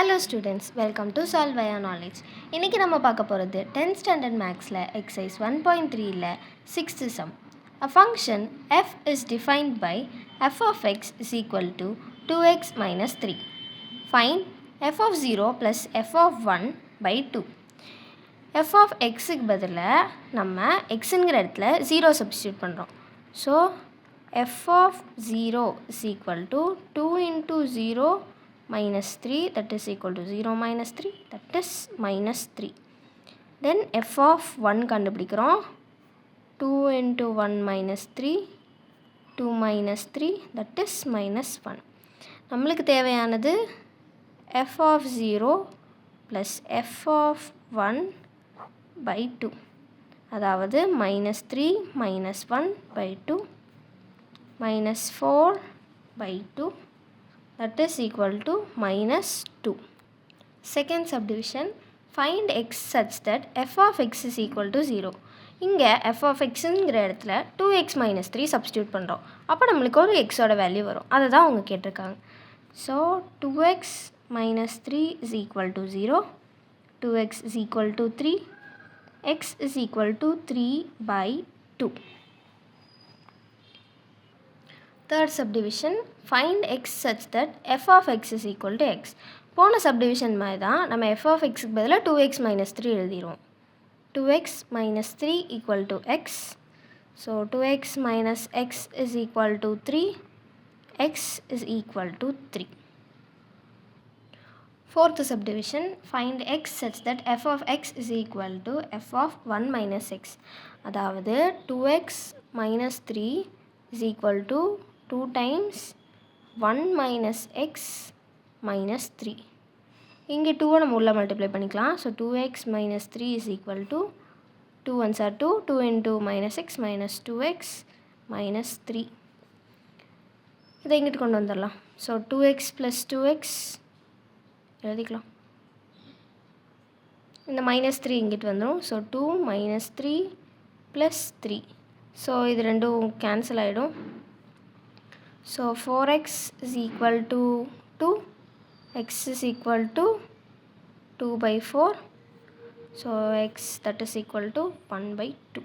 Hello students, welcome to Solve via Knowledge. இன்னைக்கு நம்ம பார்க்க போகிறது 10th standard Mathsல exercise 1.3ல 6th sum. A function f is defined by f of x is equal to 2x minus 3. Find f of 0 plus f of 1 by 2. f of xக்கு பதிலாக நம்ம xங்கிற இடத்துல 0 substitute பண்ணுறோம். So f of 0 is equal to 2 into 0 minus 3 that is equal to 0 minus 3 that is minus 3. Then f of 1 கண்டுபிடிக்கிறோம். 2 into 1 minus 3 2 minus 3 that is minus 1. நம்மளுக்கு தேவையானது f of 0 plus f of 1 by 2 அதாவது minus 3 minus 1 by 2 minus 4 by 2 that is equal to minus 2. Second subdivision, find x such that f of x is equal to 0. இங்கே f of xங்கிற இடத்துல 2x minus 3 substitute பண்ணுறோம். அப்போ நம்மளுக்கு ஒரு xோட value வரும். அதை தான் அவங்க கேட்டிருக்காங்க. So 2x minus 3 is equal to 0. 2x is equal to 3. x is equal to 3 by 2. Third subdivision, find x such that f of x is equal to x. போன subdivision மாதிரி தான் நம்ம f of xக்கு பதிலாக 2x minus 3 எழுதிடுவோம். 2x minus 3 equal to x. So 2x minus x is equal to 3. x is equal to 3. Fourth subdivision, find x such that f of x is equal to f of 1 minus x. அதாவது 2x minus 3 is equal to 2 times 1 minus x minus 3. இங்கே 2 நம்ம உள்ள multiply பண்ணிக்கலாம். So 2x minus 3 is equal to 2 ones are 2. 2 into minus x minus 2x minus 3. இதை இங்கிட்டு கொண்டு வந்துடலாம். So 2x plus 2x எழுதிக்கலாம். இந்த மைனஸ் 3 இங்கிட்டு வந்துடும். So 2 minus 3 plus 3. ஸோ இது ரெண்டும் கேன்சல் ஆகிடும். So 4x is equal to 2, x is equal to 2 by 4, so x that is equal to 1 by 2.